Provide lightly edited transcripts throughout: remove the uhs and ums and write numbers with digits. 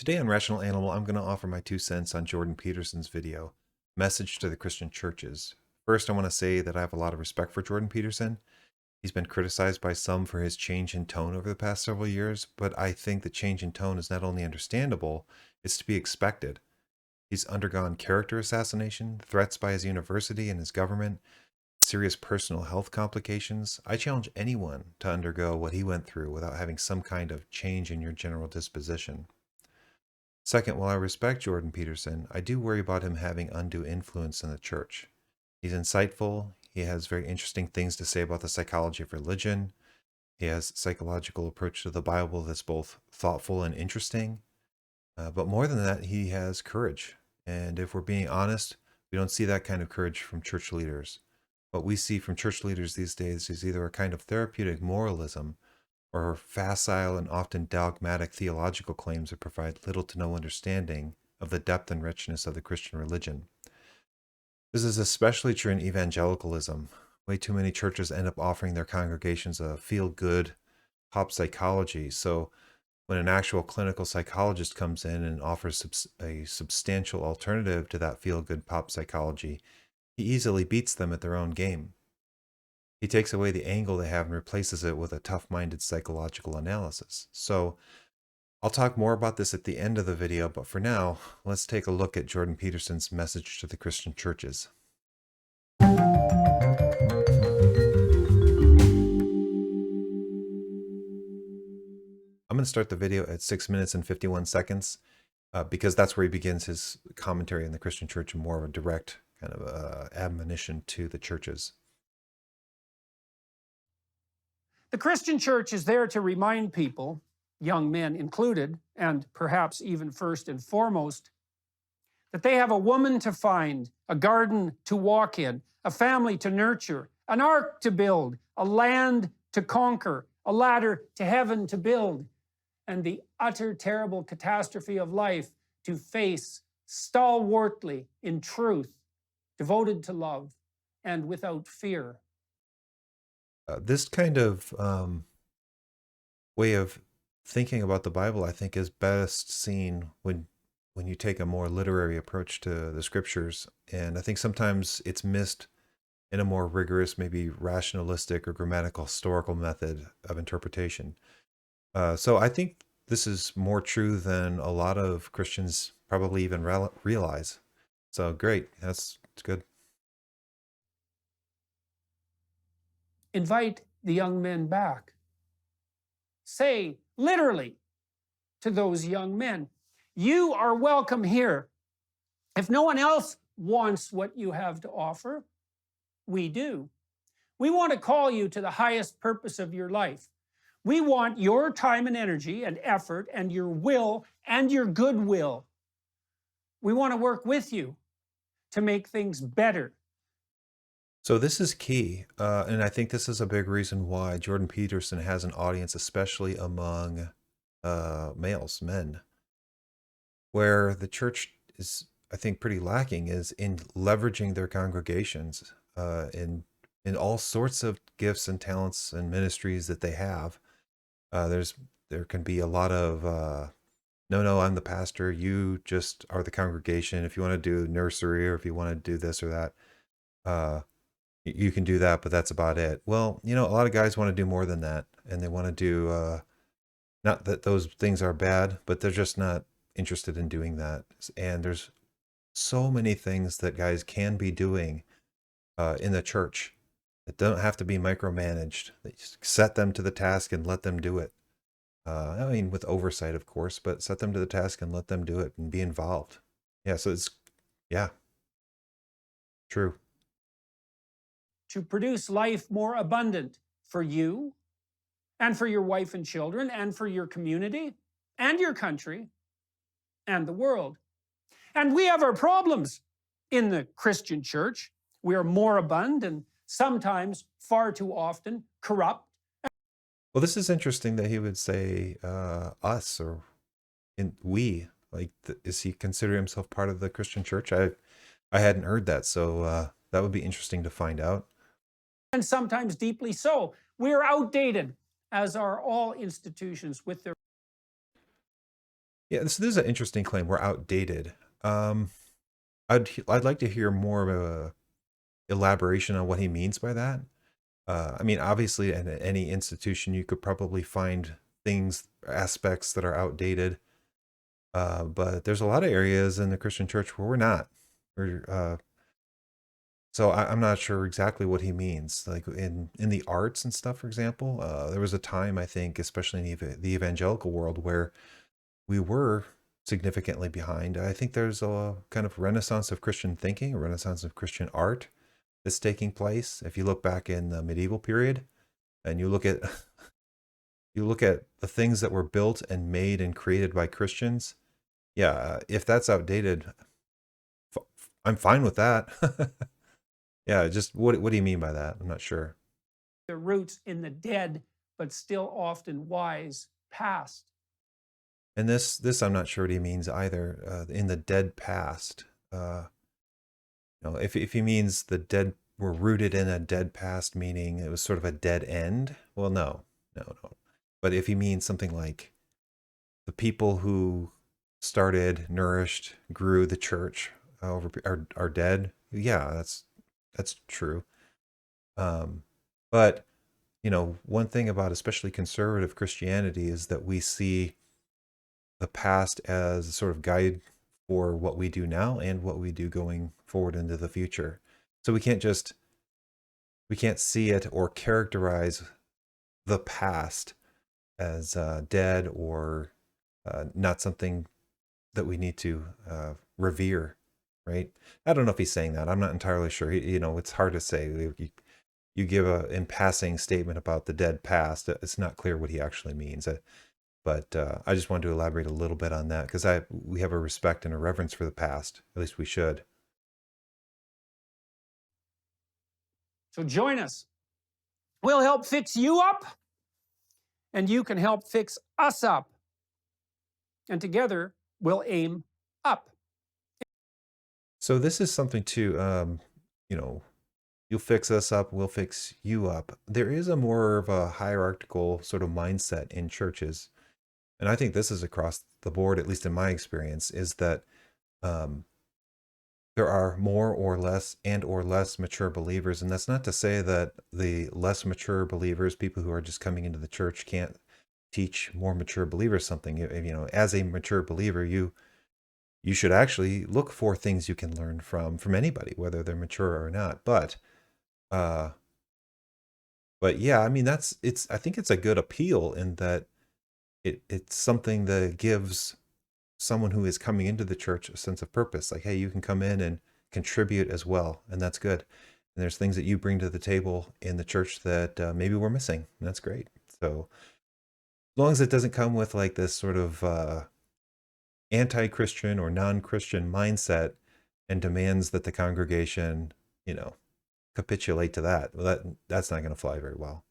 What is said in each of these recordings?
Today on Rational Animal, I'm going to offer my 2 cents on Jordan Peterson's video, Message to the Christian Churches. First, I want to say that I have a lot of respect for Jordan Peterson. He's been criticized by some for his change in tone over the past several years, but I think the change in tone is not only understandable, it's to be expected. He's undergone character assassination, threats by his university and his government, serious personal health complications. I challenge anyone to undergo what he went through without having some kind of change in your general disposition. Second, while I respect Jordan Peterson, I do worry about him having undue influence in the church. He's insightful. He has very interesting things to say about the psychology of religion. He has a psychological approach to the Bible that's both thoughtful and interesting. But more than that, he has courage. And if we're being honest, we don't see that kind of courage from church leaders. What we see from church leaders these days is either a kind of therapeutic moralism or facile and often dogmatic theological claims that provide little to no understanding of the depth and richness of the Christian religion. This is especially true in evangelicalism. Way too many churches end up offering their congregations a feel-good pop psychology. So when an actual clinical psychologist comes in and offers a substantial alternative to that feel-good pop psychology, he easily beats them at their own game. He takes away the angle they have and replaces it with a tough-minded psychological analysis. So I'll talk more about this at the end of the video, but for now, let's take a look at Jordan Peterson's message to the Christian churches. I'm going to start the video at 6 minutes and 51 seconds because that's where he begins his commentary on the Christian church and more of a direct kind of admonition to the churches. The Christian church is there to remind people, young men included, and perhaps even first and foremost, that they have a woman to find, a garden to walk in, a family to nurture, an ark to build, a land to conquer, a ladder to heaven to build, and the utter terrible catastrophe of life to face stalwartly in truth, devoted to love, and without fear. This kind of way of thinking about the Bible, I think, is best seen when you take a more literary approach to the scriptures. And I think sometimes it's missed in a more rigorous, maybe rationalistic or grammatical historical method of interpretation. So I think this is more true than a lot of Christians probably even realize. So great, it's good. Invite the young men back. Say literally to those young men, you are welcome here. If no one else wants what you have to offer, we do. We want to call you to the highest purpose of your life. We want your time and energy and effort and your will and your goodwill. We want to work with you to make things better. So this is key, and I think this is a big reason why Jordan Peterson has an audience, especially among males, men, where the church is, I think, pretty lacking is in leveraging their congregations in all sorts of gifts and talents and ministries that they have. There can be a lot of no, I'm the pastor. You just are the congregation. If you want to do nursery or if you want to do this or that, you can do that, but that's about it. Well, a lot of guys want to do more than that, and they want to do, not that those things are bad, but they're just not interested in doing that. And there's so many things that guys can be doing in the church that don't have to be micromanaged. They just set them to the task and let them do it. I mean, with oversight, of course, but set them to the task and let them do it and be involved. Yeah, so yeah, true. To produce life more abundant for you and for your wife and children and for your community and your country and the world. And we have our problems in the Christian church. We are moribund and sometimes, far too often, corrupt. Well, this is interesting that he would say us or we. Like, is he consider himself part of the Christian church? I hadn't heard that, so that would be interesting to find out. And sometimes deeply so. We are outdated, as are all institutions with their... Yeah, this is an interesting claim. We're outdated. Um, I'd like to hear more of a elaboration on what he means by that. I mean, obviously, in any institution, you could probably find things, aspects that are outdated. But there's a lot of areas in the Christian church where we're not. So I'm not sure exactly what he means. Like in the arts and stuff, for example, there was a time I think, especially in the evangelical world, where we were significantly behind. I think there's a kind of renaissance of Christian thinking, a renaissance of Christian art that's taking place. If you look back in the medieval period and you look at you look at the things that were built and made and created by Christians, yeah, if that's outdated, I'm fine with that. Yeah, just what do you mean by that? I'm not sure. Their roots in the dead, but still often wise past. And this I'm not sure what he means either. In the dead past, if he means the dead were rooted in a dead past, meaning it was sort of a dead end. Well, no, no, no. But if he means something like the people who started, nourished, grew the church are dead, yeah, that's true. Um, but one thing about especially conservative Christianity is that we see the past as a sort of guide for what we do now and what we do going forward into the future. So we can't see it or characterize the past as dead or not something that we need to revere, right? I don't know if he's saying that. I'm not entirely sure. It's hard to say. You give a in passing statement about the dead past. It's not clear what he actually means. But I just wanted to elaborate a little bit on that because we have a respect and a reverence for the past. At least we should. So join us. We'll help fix you up, and you can help fix us up. And together, we'll aim up. So this is something too. You'll fix us up, we'll fix you up. There is a more of a hierarchical sort of mindset in churches, and I think this is across the board, at least in my experience, is that um, there are more or less mature believers. And that's not to say that the less mature believers, people who are just coming into the church, can't teach more mature believers something. As a mature believer, you should actually look for things you can learn from anybody, whether they're mature or not. Uh but yeah, I mean, I think it's a good appeal in that it's something that gives someone who is coming into the church a sense of purpose. Like, hey, you can come in and contribute as well, and that's good. And there's things that you bring to the table in the church that maybe we're missing, and that's great. So as long as it doesn't come with like this sort of anti-Christian or non-Christian mindset and demands that the congregation, capitulate to that, well, that's not going to fly very well.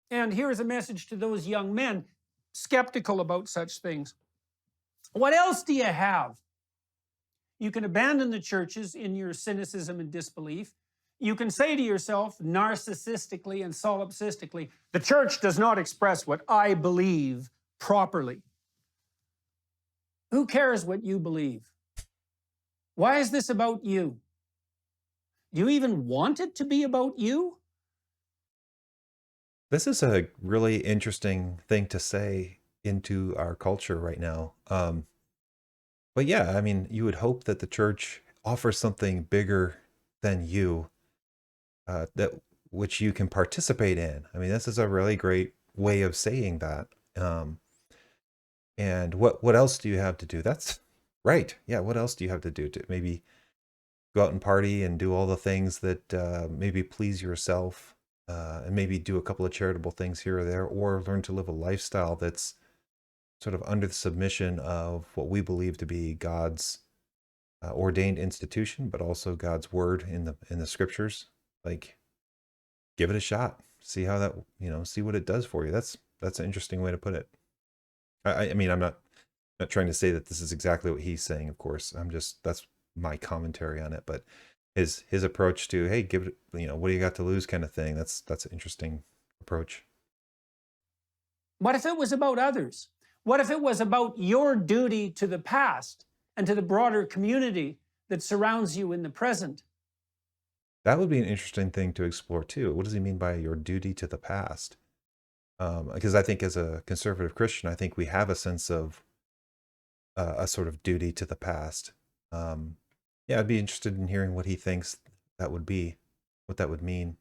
And here is a message to those young men skeptical about such things. What else do you have? You can abandon the churches in your cynicism and disbelief. You can say to yourself, narcissistically and solipsistically, the church does not express what I believe properly. Who cares what you believe? Why is this about you? Do you even want it to be about you? This is a really interesting thing to say into our culture right now. But yeah, I mean, you would hope that the church offers something bigger than you, that which you can participate in. I mean, this is a really great way of saying that. And what else do you have to do? That's right. Yeah, what else do you have to do to maybe go out and party and do all the things that maybe please yourself, and maybe do a couple of charitable things here or there, or learn to live a lifestyle that's sort of under the submission of what we believe to be God's ordained institution, but also God's word in the scriptures. Like, give it a shot, see how that see what it does for you. That's an interesting way to put it. I mean, I'm not trying to say that this is exactly what he's saying, of course. That's my commentary on it. But his approach to, hey, give it, what do you got to lose kind of thing. That's an interesting approach. What if it was about others? What if it was about your duty to the past and to the broader community that surrounds you in the present? That would be an interesting thing to explore too. What does he mean by your duty to the past? Because I think as a conservative Christian, I think we have a sense of a sort of duty to the past. Um, yeah, I'd be interested in hearing what he thinks that would be, what that would mean.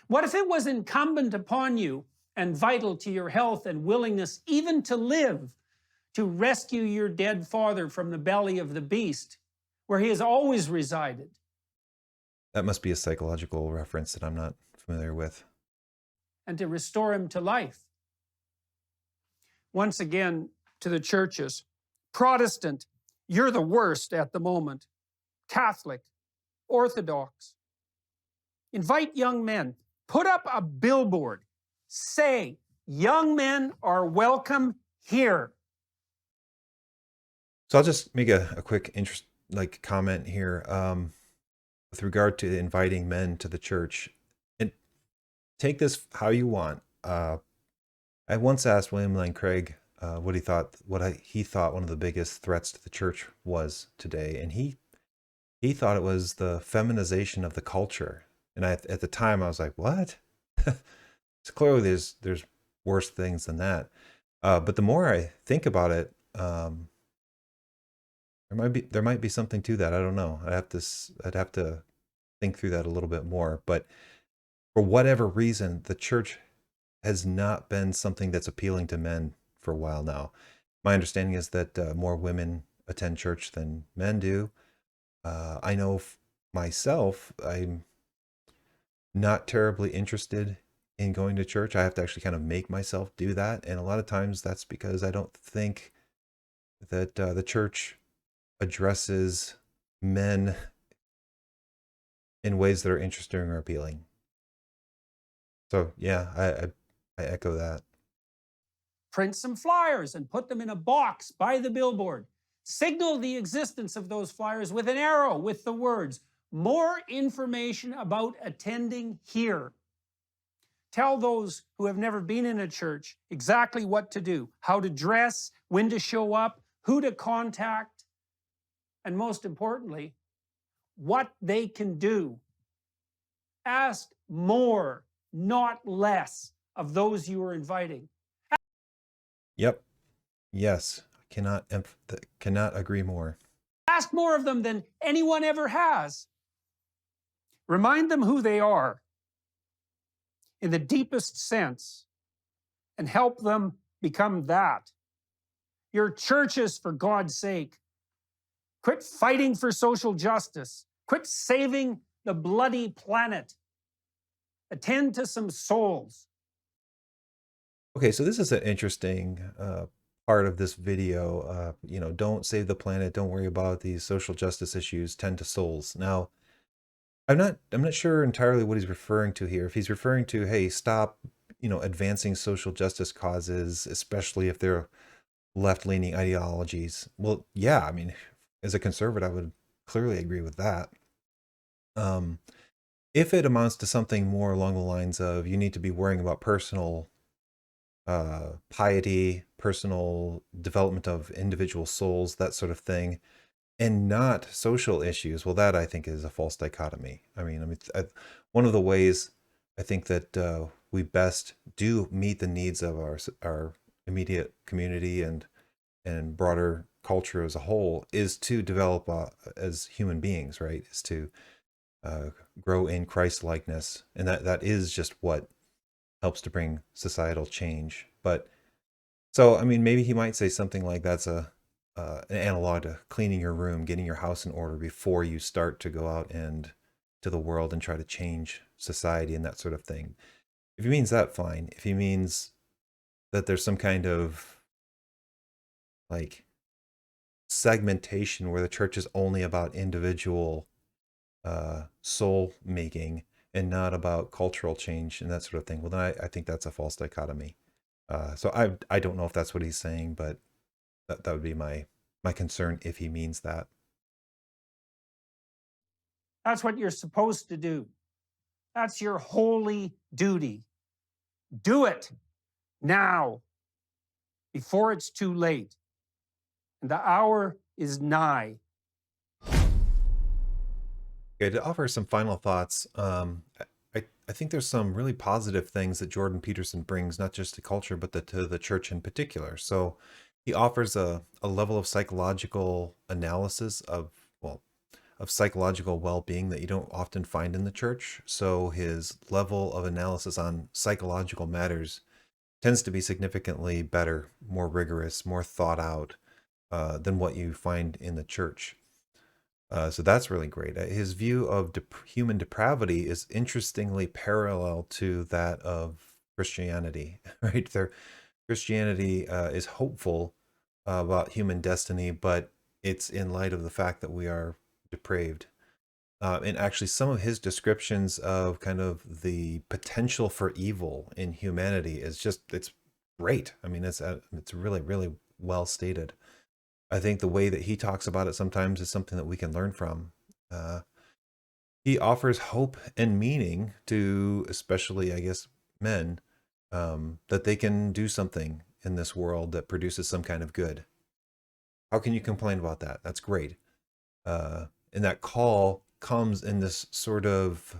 What if it was incumbent upon you and vital to your health and willingness even to live to rescue your dead father from the belly of the beast, where he has always resided, That must be a psychological reference that I'm not familiar with. and to restore him to life? Once again, to the churches, Protestant, you're the worst at the moment. Catholic, Orthodox, invite young men, put up a billboard, say, young men are welcome here. So I'll just make a quick interest like comment here with regard to inviting men to the church. And take this how you want. I once asked William Lane Craig what he thought, he thought one of the biggest threats to the church was today, and he thought it was the feminization of the culture. And at the time, I was like, what? So clearly, there's worse things than that. But the more I think about it, there might be something to that. I don't know. I'd have to think through that a little bit more. But for whatever reason, the church has not been something that's appealing to men for a while now. My understanding is that more women attend church than men do. I know myself, I'm not terribly interested in going to church. I have to actually kind of make myself do that. And a lot of times that's because I don't think that the church addresses men in ways that are interesting or appealing. So yeah, I echo that. Print some flyers and put them in a box by the billboard. Signal the existence of those flyers with an arrow with the words, more information about attending here. Tell those who have never been in a church exactly what to do, how to dress, when to show up, who to contact, and most importantly, what they can do. Ask more, not less, of those you are inviting. Yep. Yes. Cannot agree more. Ask more of them than anyone ever has. Remind them who they are in the deepest sense and help them become that. Your churches, for God's sake. Quit fighting for social justice. Quit saving the bloody planet. Attend to some souls. Okay, so this is an interesting part of this video. Don't save the planet. Don't worry about these social justice issues. Tend to souls. Now, I'm not sure entirely what he's referring to here. If he's referring to, hey, stop, advancing social justice causes, especially if they're left-leaning ideologies. Well, yeah, I mean, as a conservative, I would clearly agree with that. If it amounts to something more along the lines of you need to be worrying about personal piety, personal development of individual souls, that sort of thing, and not social issues, well, that I think is a false dichotomy. One of the ways I think that we best do meet the needs of our immediate community and broader culture as a whole is to develop as human beings, right? Is to grow in Christ likeness, and that is just what helps to bring societal change. But so I mean, maybe he might say something like that's an analog to cleaning your room, getting your house in order before you start to go out and to the world and try to change society and that sort of thing. If he means that, fine. If he means that there's some kind of like segmentation where the church is only about individual soul making and not about cultural change and that sort of thing, well, then I think that's a false dichotomy. So I don't know if that's what he's saying, but that would be my concern if he means that. That's what you're supposed to do. That's your holy duty. Do it now. before it's too late. And the hour is nigh. Okay, to offer some final thoughts, I think there's some really positive things that Jordan Peterson brings, not just to culture, but to the church in particular. So he offers a level of psychological analysis of, well, of psychological well-being that you don't often find in the church. So his level of analysis on psychological matters tends to be significantly better, more rigorous, more thought out than what you find in the church. So that's really great. His view of human depravity is interestingly parallel to that of Christianity, right? Christianity is hopeful about human destiny, but it's in light of the fact that we are depraved. And actually, some of his descriptions of kind of the potential for evil in humanity is it's great. I mean, it's really, really well stated. I think the way that he talks about it sometimes is something that we can learn from. Uh, he offers hope and meaning to, especially, I guess, men, that they can do something in this world that produces some kind of good. How can you complain about that? That's great. And that call comes in this sort of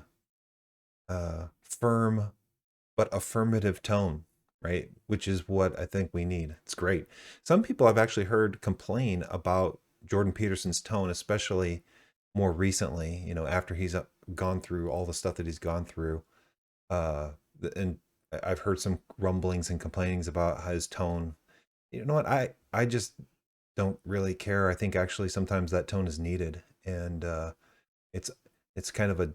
firm but affirmative tone, right? Which is what I think we need. It's great. Some people I've actually heard complain about Jordan Peterson's tone, especially more recently, after he's gone through all the stuff that he's gone through. Uh, and I've heard some rumblings and complainings about his tone. You know what? I just don't really care. I think actually sometimes that tone is needed. And it's it's kind of a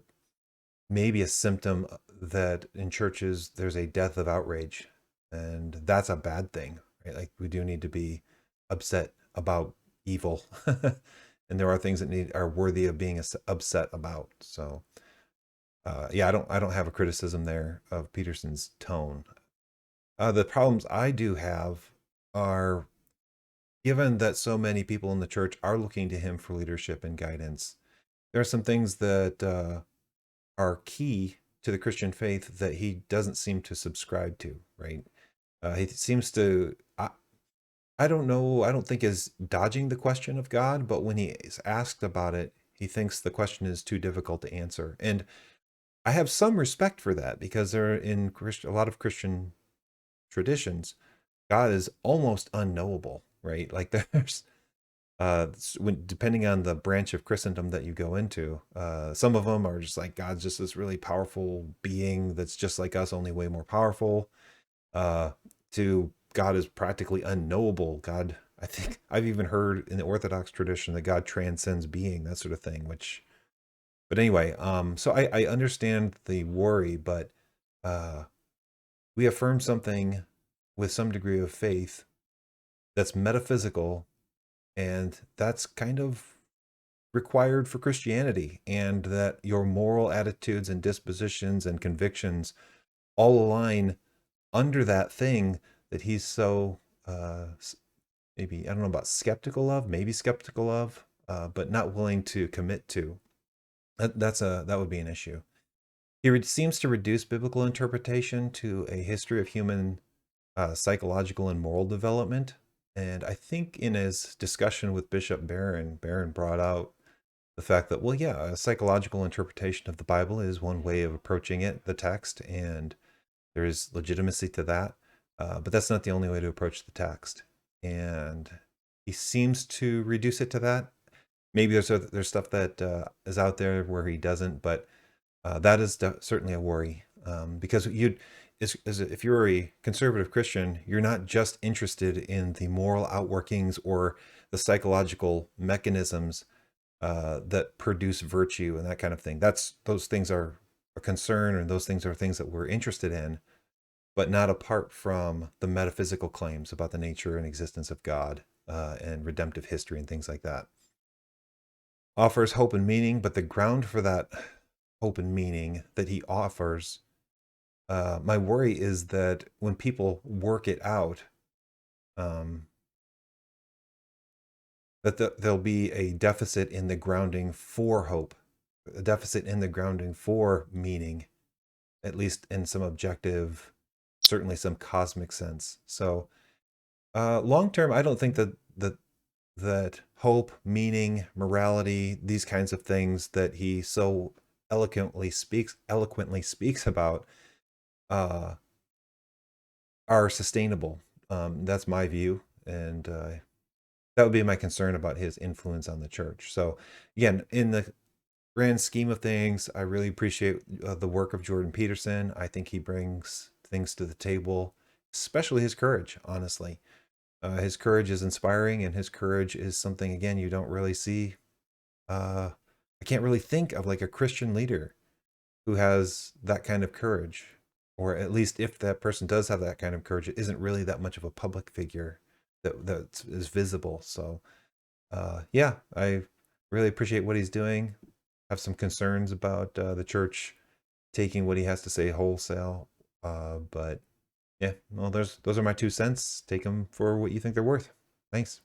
maybe a symptom that in churches there's a death of outrage, and that's a bad thing, right? Like we do need to be upset about evil, and there are things that are worthy of being upset about. So yeah, I don't have a criticism there of Peterson's tone. The problems I do have are, given that so many people in the church are looking to him for leadership and guidance, there are some things that are key to the Christian faith that he doesn't seem to subscribe to, right? He seems to, I don't know, I don't think is dodging the question of God, but when he is asked about it, he thinks the question is too difficult to answer. And I have some respect for that because there are in a lot of Christian traditions, God is almost unknowable, right? Like there's depending on the branch of Christendom that you go into, some of them are just like God's just this really powerful being that's just like us, only way more powerful. Uh, to God is practically unknowable. God, I think I've even heard in the Orthodox tradition that God transcends being, that sort of thing. But anyway, so I understand the worry, but uh, we affirm something with some degree of faith that's metaphysical, and that's kind of required for Christianity, and that your moral attitudes and dispositions and convictions all align under that thing that he's so maybe, I don't know about skeptical of, maybe skeptical of, but not willing to commit to. That would be an issue. He seems to reduce biblical interpretation to a history of human psychological and moral development. And I think in his discussion with Bishop Barron brought out the fact that, well, yeah, a psychological interpretation of the Bible is one way of approaching it, the text, and there is legitimacy to that. But that's not the only way to approach the text. And he seems to reduce it to that. Maybe there's stuff that is out there where he doesn't, but that is certainly a worry, because if you're a conservative Christian, you're not just interested in the moral outworkings or the psychological mechanisms that produce virtue and that kind of thing. Those things are a concern, and those things are things that we're interested in, but not apart from the metaphysical claims about the nature and existence of God and redemptive history and things like that. Offers hope and meaning, but the ground for that hope and meaning that he offers, my worry is that when people work it out, um, that there'll be a deficit in the grounding for hope, a deficit in the grounding for meaning, at least in some objective, certainly some cosmic sense. So Long term, I don't think that hope, meaning, morality, these kinds of things that he so eloquently speaks about, uh, are sustainable. That's my view, and that would be my concern about his influence on the church. So, again, in the grand scheme of things, I really appreciate the work of Jordan Peterson. I think he brings things to the table, especially his courage, honestly. His courage is inspiring, and his courage is something, again, you don't really see. I can't really think of like a Christian leader who has that kind of courage, or at least if that person does have that kind of courage, it isn't really that much of a public figure that is visible. So, yeah, I really appreciate what he's doing. Have some concerns about the church taking what he has to say wholesale, but yeah, well, those are my 2 cents. Take them for what you think they're worth. Thanks.